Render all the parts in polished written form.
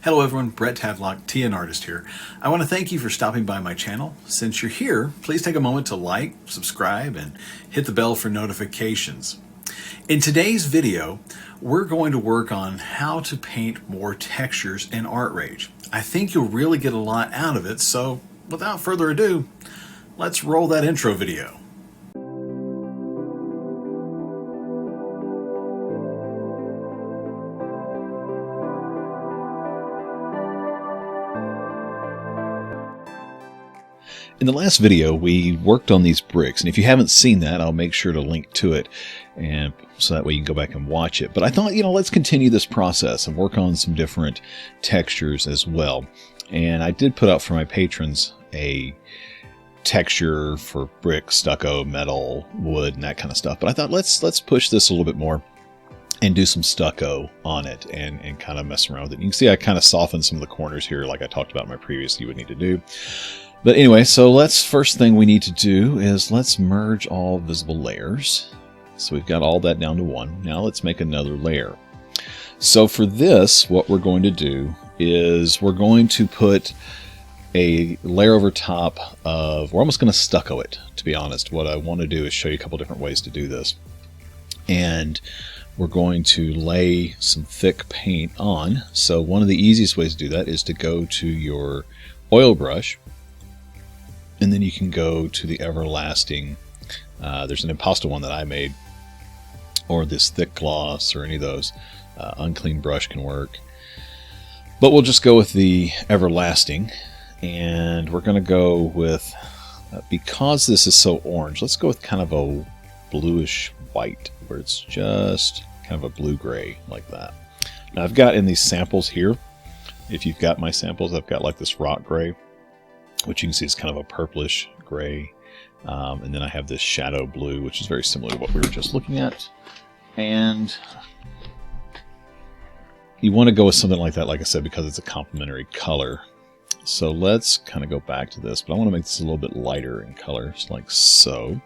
Hello everyone, Brett Tadlock, TN Artist here. I want to thank you for stopping by my channel. Since you're here, please take a moment to like, subscribe, and hit the bell for notifications. In today's video, we're going to work on how to paint more textures in ArtRage. I think you'll really get a lot out of it, so without further ado, let's roll that intro video. In the last video, we worked on these bricks, and if you haven't seen that, I'll make sure to link to it, and so that way you can go back and watch it. But I thought, let's continue this process and work on some different textures as well. And I did put out for my patrons a texture for brick, stucco, metal, wood, and that kind of stuff. But I thought let's push this a little bit more and do some stucco on it and kind of mess around with it. You can see I kind of softened some of the corners here, like I talked about in my previous you would need to do. But anyway, so first thing we need to do is let's merge all visible layers. So we've got all that down to one. Now let's make another layer. So for this, what we're going to do is we're going to put a layer over top of, we're almost going to stucco it, to be honest. What I want to do is show you a couple different ways to do this. And we're going to lay some thick paint on. So one of the easiest ways to do that is to go to your oil brush, and then you can go to the everlasting, there's an impasto one that I made, or this thick gloss, or any of those. Unclean brush can work. But we'll just go with the everlasting, and we're going to go with, because this is so orange, let's go with kind of a bluish white, where it's just kind of a blue-gray like that. Now I've got in these samples here, if you've got my samples, I've got like this rock gray, which you can see is kind of a purplish gray. And then I have this shadow blue, which is very similar to what we were just looking at. And you want to go with something like that, like I said, because it's a complementary color. So let's kind of go back to this, but I want to make this a little bit lighter in color, just like so.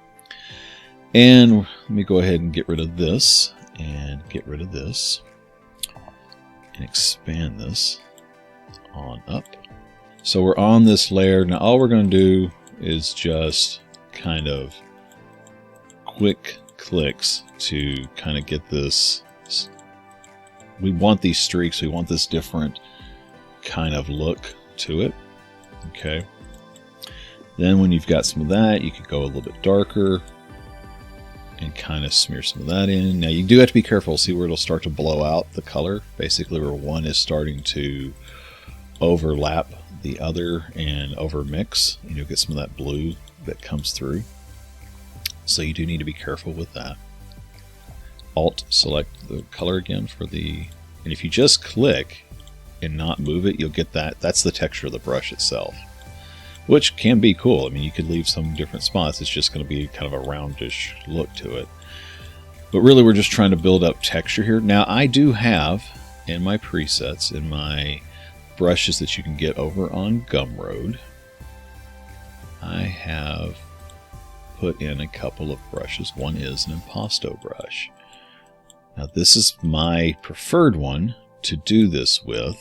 And let me go ahead and get rid of this, and get rid of this, and expand this on up. So we're on this layer. Now all we're going to do is just kind of quick clicks to kind of get this. We want these streaks. We want this different kind of look to it. Okay. Then when you've got some of that, you could go a little bit darker and kind of smear some of that in. Now you do have to be careful. See where it'll start to blow out the color. Basically where one is starting to overlap the other and over mix, and you'll get some of that blue that comes through. So you do need to be careful with that. Alt select the color again for the, and if you just click and not move it, you'll get that. That's the texture of the brush itself, which can be cool. I mean, you could leave some different spots. It's just going to be kind of a roundish look to it. But really, we're just trying to build up texture here. Now, I do have in my presets, in my brushes that you can get over on Gumroad, I have put in a couple of brushes. One is an impasto brush. Now this is my preferred one to do this with.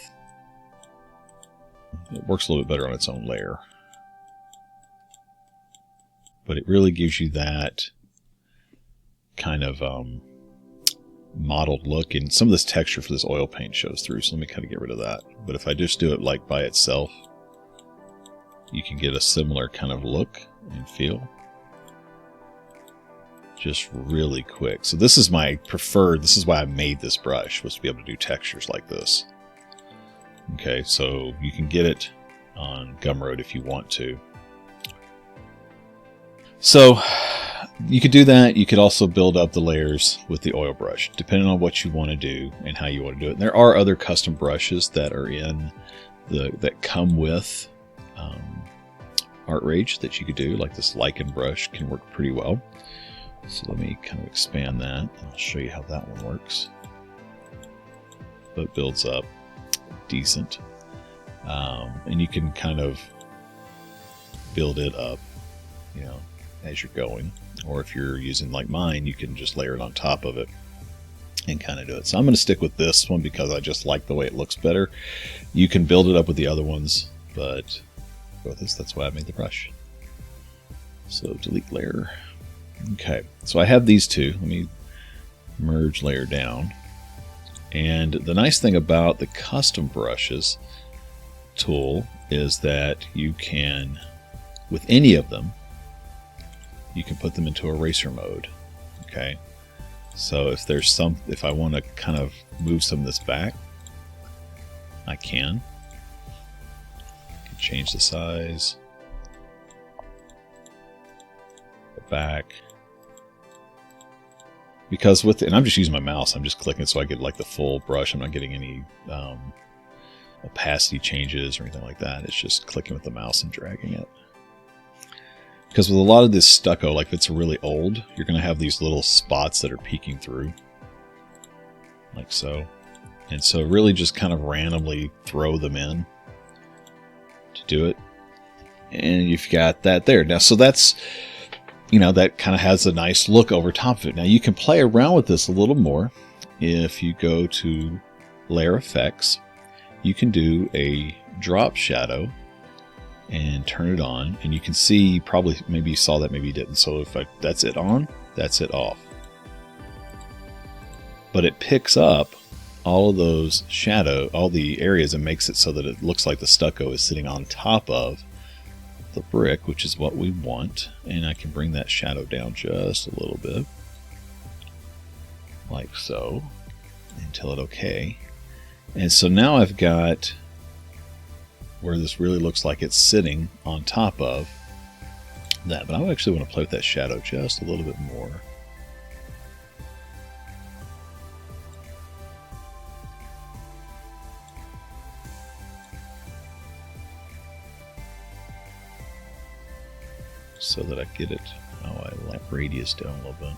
It works a little bit better on its own layer, but it really gives you that kind of mottled look, and some of this texture for this oil paint shows through, so let me kind of get rid of that. But if I just do it like by itself, you can get a similar kind of look and feel just really quick. So this is my preferred, this is why I made this brush, was to be able to do textures like this. Okay, so you can get it on Gumroad if you want to. So you could do that. You could also build up the layers with the oil brush, depending on what you want to do and how you want to do it. And there are other custom brushes that are in that come with ArtRage that you could do, like this lichen brush can work pretty well. So let me kind of expand that, and I'll show you how that one works. So it builds up decent, and you can kind of build it up, as you're going. Or if you're using like mine, you can just layer it on top of it and kind of do it. So I'm going to stick with this one because I just like the way it looks better. You can build it up with the other ones, but go with this. That's why I made the brush. So delete layer. Okay, so I have these two. Let me merge layer down. And the nice thing about the custom brushes tool is that you can, with any of them, you can put them into eraser mode. Okay, so if I want to kind of move some of this back, I can change the size, back, because and I'm just using my mouse, I'm just clicking so I get like the full brush. I'm not getting any opacity changes or anything like that. It's just clicking with the mouse and dragging it. Because with a lot of this stucco, like if it's really old, you're going to have these little spots that are peeking through, like so. And so really just kind of randomly throw them in to do it. And you've got that there. Now, so that's, you know, that kind of has a nice look over top of it. Now you can play around with this a little more. If you go to Layer Effects, you can do a drop shadow and turn it on, and you can see, probably, maybe you saw that, maybe you didn't. So if that's it on, that's it off. But it picks up all of those all the areas, and makes it so that it looks like the stucco is sitting on top of the brick, which is what we want. And I can bring that shadow down just a little bit, like so, and tell it okay. And so now I've got where this really looks like it's sitting on top of that. But I actually want to play with that shadow just a little bit more. So that I get it. Oh, I like radius down a little bit.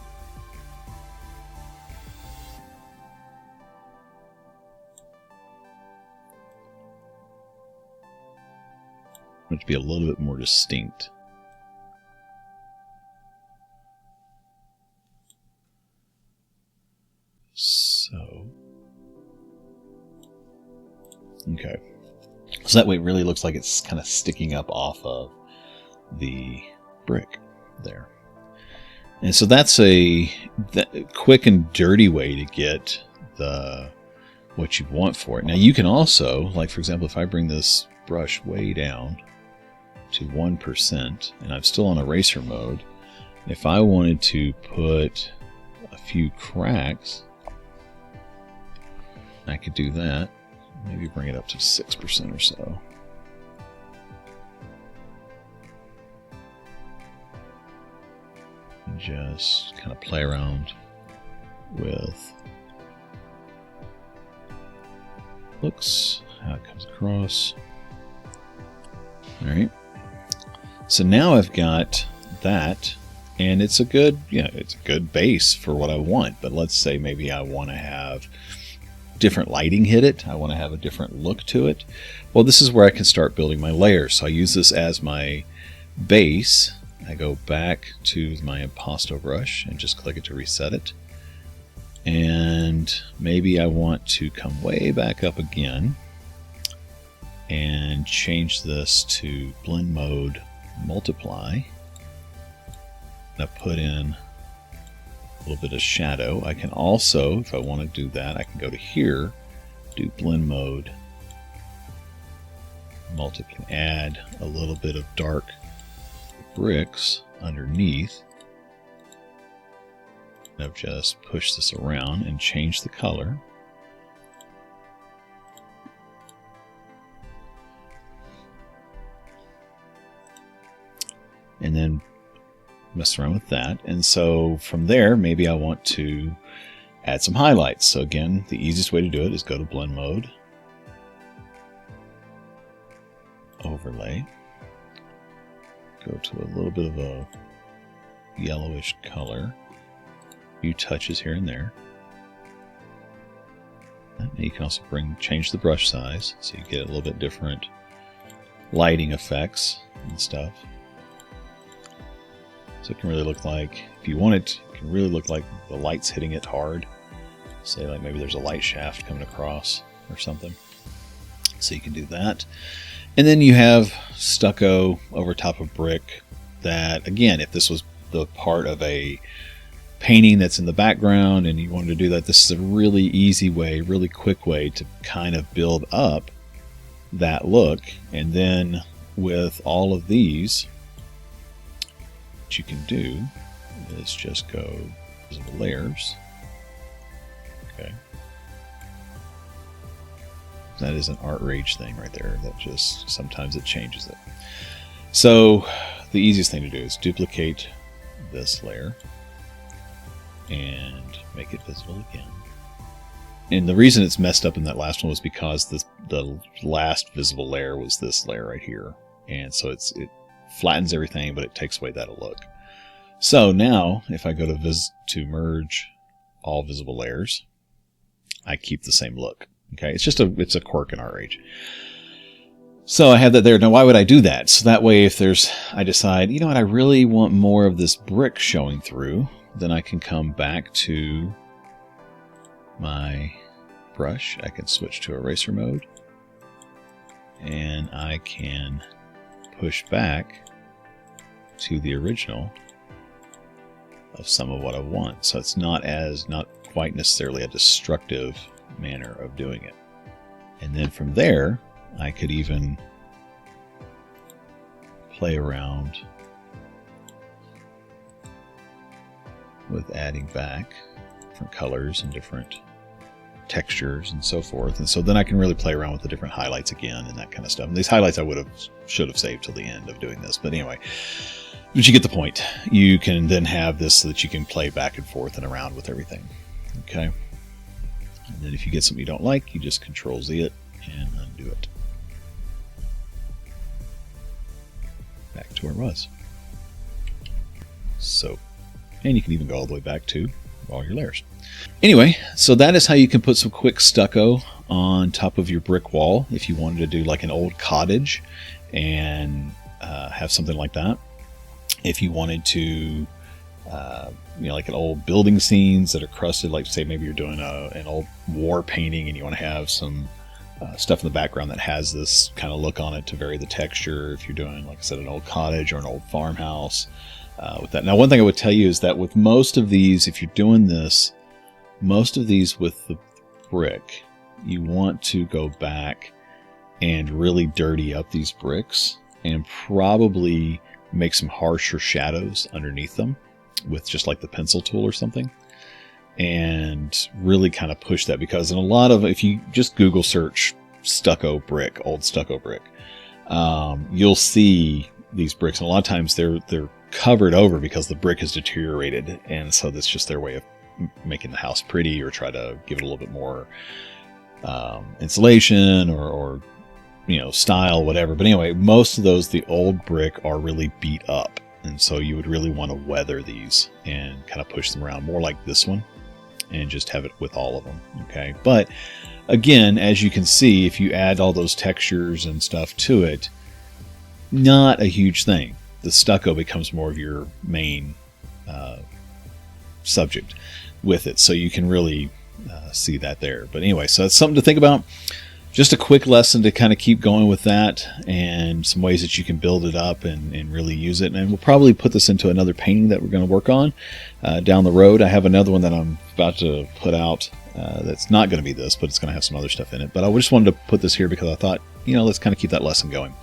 I want it to be a little bit more distinct. So, okay. So that way it really looks like it's kind of sticking up off of the brick there. And so that's a quick and dirty way to get what you want for it. Now you can also, like for example, if I bring this brush way down to 1% and I'm still on eraser mode, if I wanted to put a few cracks, I could do that. Maybe bring it up to 6% or so. And just kind of play around with looks, how it comes across. All right. So now I've got that, and it's a good, it's a good base for what I want. But let's say maybe I want to have different lighting hit it. I want to have a different look to it. Well, this is where I can start building my layers. So I use this as my base. I go back to my impasto brush and just click it to reset it. And maybe I want to come way back up again and change this to blend mode multiply. I put in a little bit of shadow. I can also, if I want to do that, I can go to here, do blend mode multiply, add a little bit of dark bricks underneath. I've just pushed this around and changed the color. And then mess around with that. And so from there, maybe I want to add some highlights. So again, the easiest way to do it is go to blend mode, overlay, go to a little bit of a yellowish color, a few touches here and there. And you can also change the brush size so you get a little bit different lighting effects and stuff. So it can really look like, if you want it, it can really look like the light's hitting it hard. Say like maybe there's a light shaft coming across or something. So you can do that. And then you have stucco over top of brick that, again, if this was the part of a painting that's in the background and you wanted to do that, this is a really easy way, really quick way to kind of build up that look. And then with all of these, what you can do is just go visible layers. Okay. That is an ArtRage thing right there. That just, sometimes it changes it. So the easiest thing to do is duplicate this layer and make it visible again. And the reason it's messed up in that last one was because the last visible layer was this layer right here. And so it flattens everything, but it takes away that look. So now if I go to merge all visible layers, I keep the same look. Okay, it's a quirk in ArtRage. So I have that there. Now, why would I do that? So that way, if I decide, you know what, I really want more of this brick showing through, then I can come back to my brush. I can switch to eraser mode, and I can push back to the original of some of what I want. So it's not quite necessarily a destructive manner of doing it. And then from there, I could even play around with adding back different colors and different textures and so forth. And so then I can really play around with the different highlights again and that kind of stuff. And these highlights I should have saved till the end of doing this. But anyway, but you get the point. You can then have this so that you can play back and forth and around with everything. Okay. And then if you get something you don't like, you just Control-Z it and undo it. Back to where it was. So, and you can even go all the way back to all your layers. Anyway, so that is how you can put some quick stucco on top of your brick wall if you wanted to do like an old cottage and have something like that. If you wanted to like an old building scenes that are crusted, like say maybe you're doing an old war painting and you want to have some stuff in the background that has this kind of look on it to vary the texture. If you're doing, like I said, an old cottage or an old farmhouse with that. Now, one thing I would tell you is that with most of these, if you're doing this, most of these with the brick, you want to go back and really dirty up these bricks and probably make some harsher shadows underneath them with just like the pencil tool or something, and really kind of push that, because in a lot of, if you just Google search stucco brick, old stucco brick, you'll see these bricks, and a lot of times they're covered over because the brick is deteriorated, and so that's just their way of making the house pretty or try to give it a little bit more insulation or style, whatever. But anyway, most of those, the old brick, are really beat up. And so you would really want to weather these and kind of push them around more like this one and just have it with all of them. Okay. But again, as you can see, if you add all those textures and stuff to it, not a huge thing. The stucco becomes more of your main subject with it. So you can really see that there. But anyway, so that's something to think about. Just a quick lesson to kind of keep going with that, and some ways that you can build it up and really use it. And we'll probably put this into another painting that we're going to work on down the road. I have another one that I'm about to put out that's not going to be this, but it's going to have some other stuff in it. But I just wanted to put this here because I thought, let's kind of keep that lesson going.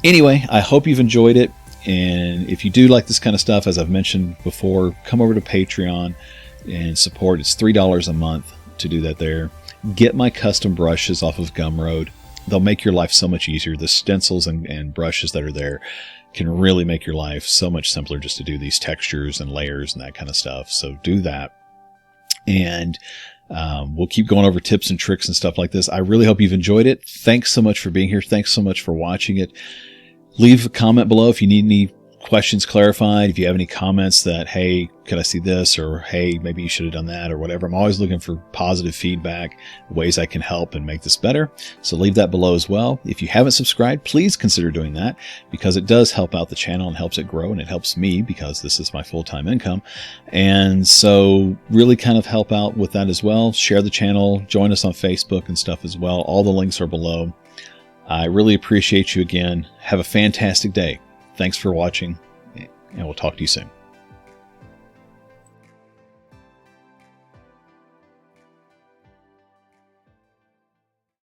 Anyway, I hope you've enjoyed it. And if you do like this kind of stuff, as I've mentioned before, come over to Patreon and support. It's $3 a month to do that there. Get my custom brushes off of Gumroad. They'll make your life so much easier. The stencils and brushes that are there can really make your life so much simpler just to do these textures and layers and that kind of stuff. So do that. And we'll keep going over tips and tricks and stuff like this. I really hope you've enjoyed it. Thanks so much for being here. Thanks so much for watching it. Leave a comment below if you need any questions clarified, if you have any comments that, hey, could I see this, or hey, maybe you should have done that, or whatever, I'm always looking for positive feedback, ways I can help and make this better. So leave that below as well. If you haven't subscribed, please consider doing that, because it does help out the channel and helps it grow, and it helps me because this is my full-time income. And so really kind of help out with that as well. Share the channel, join us on Facebook and stuff as well. All the links are below. I really appreciate you again. Have a fantastic day. Thanks for watching, and we'll talk to you soon.